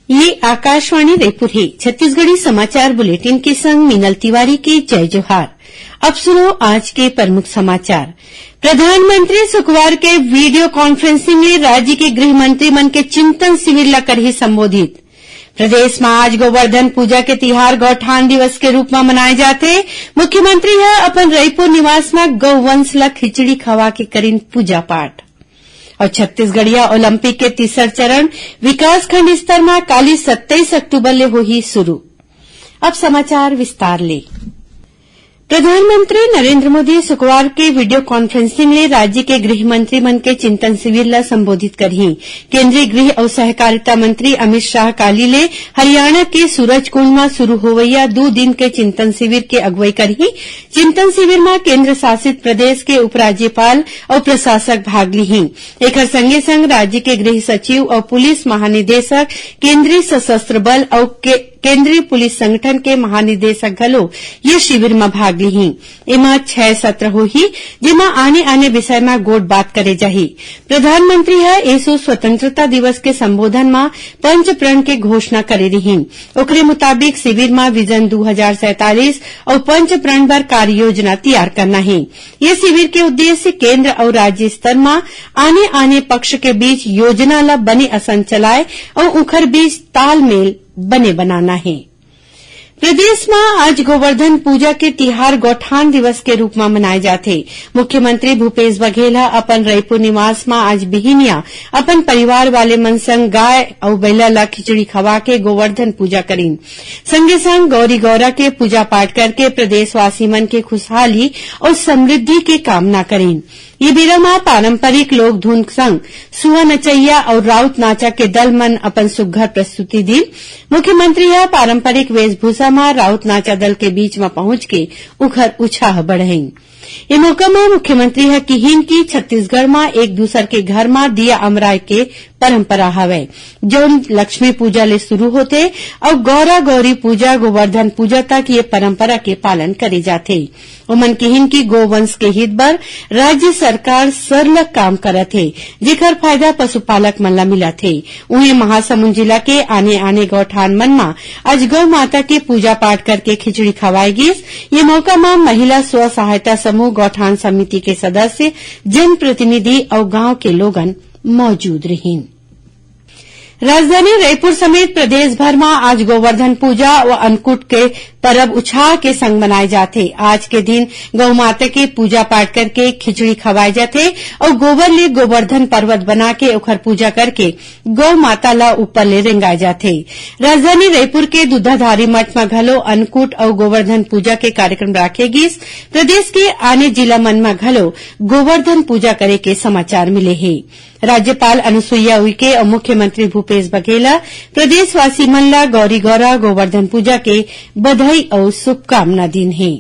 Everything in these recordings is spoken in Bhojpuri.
ये आकाशवाणी रायपुर है। छत्तीसगढ़ी समाचार बुलेटिन के संग मीनल तिवारी की जय जोहार। अब सुनो आज के प्रमुख समाचार। प्रधानमंत्री शुक्रवार के वीडियो कॉन्फ्रेंसिंग में राज्य के गृह मंत्री मन के चिंतन शिविर ला करही संबोधित। प्रदेश में आज गोवर्धन पूजा के तिहार गौठान दिवस के रूप में मनाए जाते। मुख्यमंत्री ह अपन रायपुर निवास में गौवंश ला खिचड़ी खवा के करीन पूजा पाठ। और छत्तीसगढ़िया ओलंपिक के तीसरा चरण विकासखंड स्तर में काली 27 अक्टूबर ले होही शुरू। अब समाचार विस्तार ले। प्रधानमंत्री नरेंद्र मोदी शुक्रवार के वीडियो कॉन्फ्रेंसिंग में राज्य के गृह मंत्री मन के चिंतन शिविर ला संबोधित करही। केंद्रीय गृह और सहकारिता मंत्री अमित शाह काली ले हरियाणा के सूरजकुंड में शुरू होवैया 2 दिन के चिंतन शिविर के अगुवाई करही। चिंतन शिविर में केंद्र शासित प्रदेश के उपराज्यपाल और प्रशासक भाग लिही। एकर संगे संग राज्य के गृह सचिव और पुलिस महानिदेशक, केंद्रीय सशस्त्र बल और केंद्रीय पुलिस संगठन के महानिदेशक घलो ये शिविर में भाग लिही। एमा 6 सत्र होही, जेमा आने विषय में गोट बात करे जाही। प्रधानमंत्री है एसो स्वतंत्रता दिवस के संबोधन में पंच प्रण के घोषणा करे रही। ओकरे मुताबिक शिविर में विजन 2047 और पंच प्रण पर कार्य योजना तैयार करना है। ये शिविर के उद्देश्य केंद्र और राज्य स्तर में आने पक्ष के बीच योजना ला बने असन चलाए और उखर बीच तालमेल बने बनाना है। प्रदेश में आज गोवर्धन पूजा के तिहार गौठान दिवस के रूप में मनाए जाते। मुख्यमंत्री भूपेश बघेल अपन रायपुर निवास में आज बिहिनिया अपन परिवार वाले मन संग गाय और बैला ला खिचड़ी खवा के गोवर्धन पूजा करीन। संगे संग गौरी गौरा के पूजा पाठ करके प्रदेशवासी मन के खुशहाली और समृद्धि के कामना करीन। ये बेरा में पारंपरिक लोक धुन संग सुहा नचैया और राउत नाचा के दल मन अपन सुघ्घर प्रस्तुति दी। मुख्यमंत्री यह पारंपरिक वेशभूषा में राउत नाचा दल के बीच में पहुंच के उखर उत्साह बढ़ाई। ये मौका में मुख्यमंत्री है किहिन की छत्तीसगढ़ में एक दूसर के घर में दिया अमराय के परंपरा हवे, जो लक्ष्मी पूजा ले शुरू होते और गौरा गौरी पूजा गोवर्धन पूजा तक ये परंपरा के पालन करे जाते। उमन किहिन की गोवंश के हित बर राज्य सरकार सरलग काम करत है, जेकर फायदा पशुपालक मन ला मिलत है। उन्हें महासमुंद जिला के आने गौठान मन में आज गौ माता के पूजा पाठ करके खिचड़ी खवाई गिस। ये मौका में महिला स्व सहायता समूह गौठान समिति के सदस्य, जनप्रतिनिधि और गांव के लोगन मौजूद रहीं। राजधानी रायपुर समेत प्रदेश भर में आज गोवर्धन पूजा व अन्नकूट के पर्व उत्साह के संग मनाए जाते। आज के दिन गौ माता के पूजा पाठ करके खिचड़ी खवाए जाते और गोबर ले गोवर्धन पर्वत बना के ओखर पूजा करके गौ माता ला ऊपर ले रेंगाए जाते। राजधानी रायपुर के दूधाधारी मठ में घलो अन्नकूट और गोवर्धन पूजा के कार्यक्रम राखे गिस। प्रदेश के आने जिला मन में घलो गोवर्धन पूजा करे के समाचार मिले हैं। राज्यपाल अनुसुईया उइके और मुख्यमंत्री भूपेश बघेल प्रदेशवासी मन ला गौरी गौरा गोवर्धन पूजा के बधाई और शुभकामना दिन है।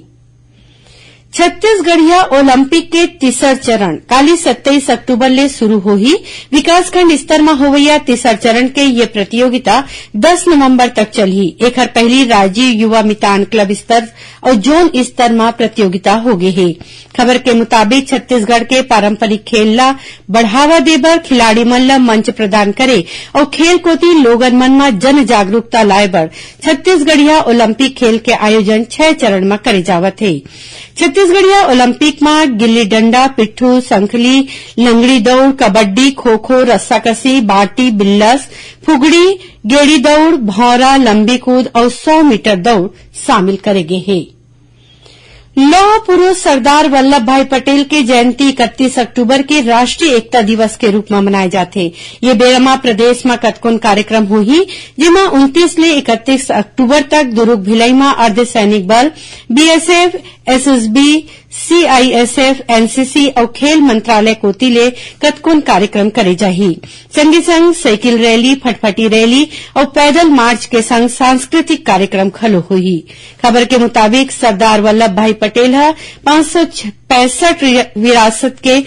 छत्तीसगढ़िया ओलंपिक के तीसरा चरण काली 27 अक्टूबर ले शुरू होही। विकासखंड स्तर में होवैया तीसरा चरण के ये प्रतियोगिता 10 नवंबर तक चलही। एकर पहली राज्य युवा मितान क्लब स्तर और जोन स्तर में प्रतियोगिता होगे है। खबर के मुताबिक छत्तीसगढ़ के पारंपरिक खेल ला बढ़ावा देबर खिलाड़ी मन ला मंच प्रदान करे और खेल कोती लोगन मन में जन जागरूकता लाए बर छत्तीसगढ़िया ओलंपिक खेल के आयोजन 6 चरण में करे जावत है। छत्तीसगढ़िया ओलंपिक में गिल्ली डंडा, पिट्ठू, संखली, लंगड़ी दौड़, कबड्डी, खो-खो, रस्साकसी, बाटी, बिल्लस, फुगड़ी, गेड़ी दौड़, भौरा, लंबी कूद और 100 मीटर दौड़ शामिल करेंगे हैं। लौह पुरुष सरदार वल्लभ भाई पटेल की जयंती 31 अक्टूबर के राष्ट्रीय एकता दिवस के रूप में मनाए जाते। ये बेरमा प्रदेश में कतकोन कार्यक्रम होही, जेमा 29 ले 31 अक्टूबर तक दुर्ग भिलाई में अर्धसैनिक बल, बीएसएफ, एसएसबी, सीआईएसएफ, एनसीसी और खेल मंत्रालय कोती ले कतकोन कार्यक्रम करे जाही। संगे संग साइकिल रैली, फटफटी रैली और पैदल मार्च के संग सांस्कृतिक कार्यक्रम खलो होही। खबर के मुताबिक सरदार वल्लभ भाई पटेल 565 विरासत के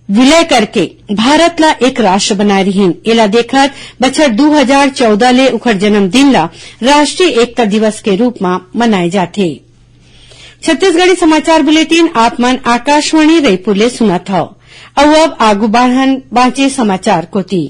विलय करके भारत ला एक राष्ट्र बनाए रहीन। एला देखत बछर 2014 ले उखर जन्मदिन ला राष्ट्रीय एकता दिवस के रूप में मनाए जाते। छत्तीसगढ़ी समाचार बुलेटिन आप मन आकाशवाणी रायपुर ले सुनत हव। अब आगू बढ़न बाँचे समाचार कोती।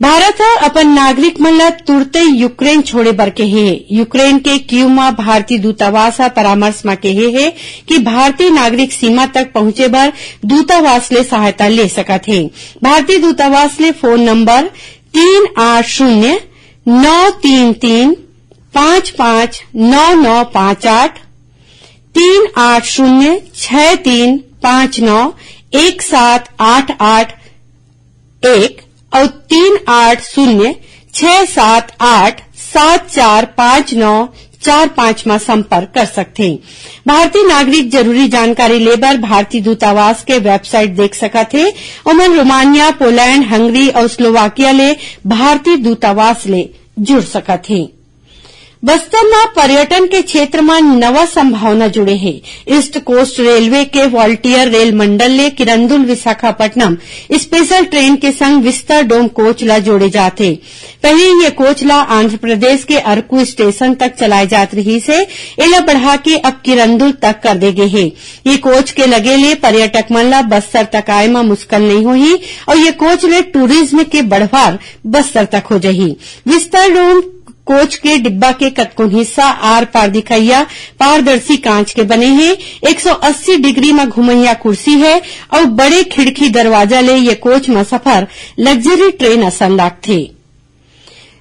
भारत ह अपन नागरिक मन ला तुरते यूक्रेन छोड़े बर कहे हे। यूक्रेन के कीव में भारतीय दूतावास ह परामर्श में कहे हे कि भारतीय नागरिक सीमा तक पहुंचे बर दूतावास ले सहायता ले सकत हे। भारतीय दूतावास ले फोन नंबर 380-933-559958, 380-6359-1788-1 और 380-678-745945 में संपर्क कर सकते हैं। भारतीय नागरिक जरूरी जानकारी लेबर भारतीय दूतावास के वेबसाइट देख सकत हे। ओमन रोमानिया, पोलैंड, हंगरी और स्लोवाकिया ले भारतीय दूतावास ले जुड़ सकत हे। बस्तर में पर्यटन के क्षेत्र में नवा संभावना जुड़े है। ईस्ट कोस्ट रेलवे के वॉलंटियर रेल मंडल ले किरंदुल विशाखापट्टनम स्पेशल ट्रेन के संग विस्ता डोम कोच ला जोड़े जाते। पहले ये कोच ला आंध्र प्रदेश के अरकू स्टेशन तक चलाए जात रही से एला बढ़ा के अब किरंदुल तक कर दे गए है। ये कोच के लगे ले पर्यटक मन ला बस्तर तक आए में मुश्किल नहीं होही और ये कोच ले टूरिज्म के बढ़वार बस्तर तक हो जही। विस्ता डोम कोच के डिब्बा के कतकों हिस्सा आर पार दिखैया पारदर्शी कांच के बने हैं। 180 डिग्री में घुमैया कुर्सी है और बड़े खिड़की दरवाजा ले ये कोच में सफर लग्जरी ट्रेन असन लागथे।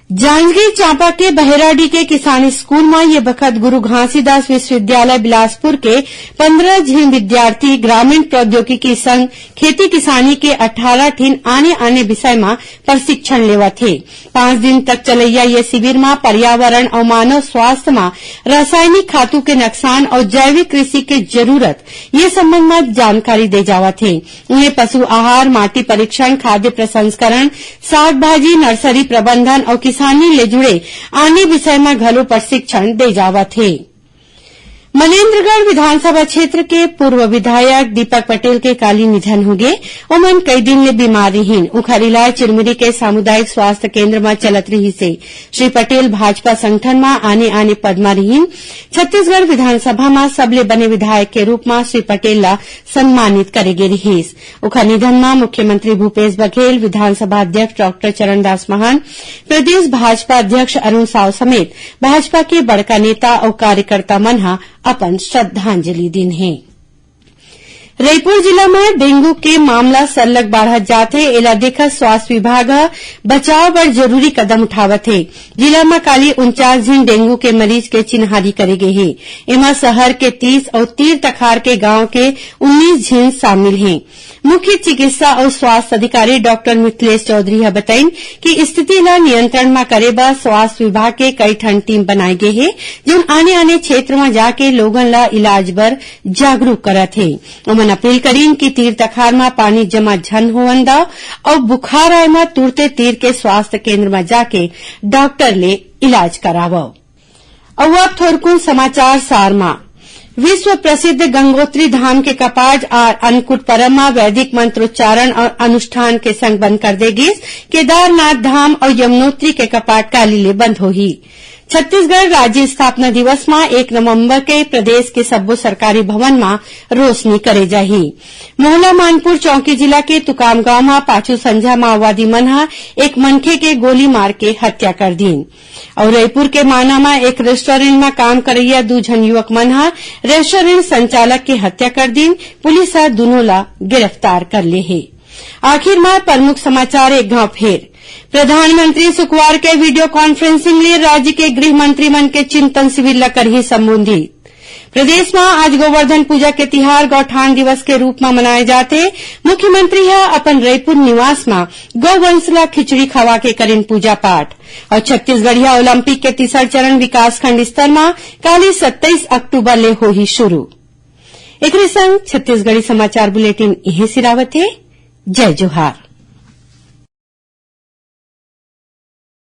जांजगीर चांपा के बहेराडी के किसान स्कूल में ये बखत गुरु घासीदास विश्वविद्यालय बिलासपुर के 15 झीन विद्यार्थी ग्रामीण प्रौद्योगिकी संघ खेती किसानी के 18 ठिन आने विषय में प्रशिक्षण लेवत थे। 5 दिन तक चलैया ये शिविर में पर्यावरण और मानव स्वास्थ्य में रासायनिक खातू के नुकसान और जैविक कृषि के जरूरत ये संबंध में जानकारी दे जावत थे। उन्हें पशु आहार, माटी परीक्षण, खाद्य प्रसंस्करण, साग भाजी, नर्सरी प्रबंधन और किसानी ले जुड़े आने विषय में घलो प्रशिक्षण दे जावत है। मनेन्द्रगढ़ विधानसभा क्षेत्र के पूर्व विधायक दीपक पटेल के काली निधन हो गए। ओमन कई दिन ले बीमार रहीन। उखर इलाज चिरमिरी के सामुदायिक स्वास्थ्य केंद्र में चलत रही से श्री पटेल भाजपा संगठन में आने पद में रहीन। छत्तीसगढ़ विधानसभा में सबले बने विधायक के रूप में श्री पटेल ला सम्मानित करे गे रहीस। उखर निधन में मुख्यमंत्री भूपेश बघेल, विधानसभा अध्यक्ष डॉक्टर चरणदास महंत, प्रदेश भाजपा अध्यक्ष अरुण साव समेत भाजपा के बड़का नेता और कार्यकर्ता मन हा अपन श्रद्धांजलि दिन है। रायपुर जिला में डेंगू के मामला सरलग बढ़त जात है। एला देखा स्वास्थ्य विभाग बचाव बर जरूरी कदम उठावत है। जिला में काली 49 झीन डेंगू के मरीज के चिन्हारी करे गए है। एमा शहर के 30 और तीर तखार के गांव के 19 झीन शामिल हैं। मुख्य चिकित्सा और स्वास्थ्य अधिकारी डॉक्टर मिथिलेश चौधरी है बताइन कि स्थिति ला नियंत्रण में करे बर स्वास्थ्य विभाग के कई ठन टीम बनाए गए है जो आने क्षेत्र में जाके लोगन ला इलाज बर जागरूक करत है। उमन अपील करीन कि तीर तखार में पानी जमा झन होवन दा और बुखार आए में तुरते तीर के स्वास्थ्य केंद्र में जाके डॉक्टर ले इलाज करावो। और अब थोरकुन समाचार सार में विश्व प्रसिद्ध गंगोत्री धाम के कपाट और अन्नकूट परम में वैदिक मंत्रोच्चारण और अनुष्ठान के संग बंद कर देगी। केदारनाथ धाम और यमुनोत्री के कपाट काली ले बंद होही। छत्तीसगढ़ राज्य स्थापना दिवस में 1 नवंबर के प्रदेश के सब्बो सरकारी भवन में रोशनी करे जाही। मोहला मानपुर चौकी जिला के तुकाम गांव में पाछू संझा माओवादी मन हा एक मनखे के गोली मार के हत्या कर दीन। और रायपुर के माना में एक रेस्टोरेंट में काम करैया 2 झन युवक मन हा रेस्टोरेंट संचालक के हत्या कर दीन। पुलिस हा दोनों ला गिरफ्तार कर ले है। आखिर में प्रमुख समाचार एक घाव फेर। प्रधानमंत्री शुक्रवार के वीडियो कॉन्फ्रेंसिंग लिए राज्य के गृह मंत्री मन के चिंतन शिविर ला करही संबोधित। प्रदेश में आज गोवर्धन पूजा के तिहार गौठान दिवस के रूप में मनाए जाते। मुख्यमंत्री है अपन रायपुर निवास में गौवंश ला खिचड़ी खवा के करें पूजा पाठ। और छत्तीसगढ़िया ओलंपिक के तीसरा चरण विकासखंड स्तर में काली 27 अक्टूबर ले हो ही शुरू। एक संग छत्तीसगढ़ी समाचार बुलेटिन यही सिरावत है। जय जोहार।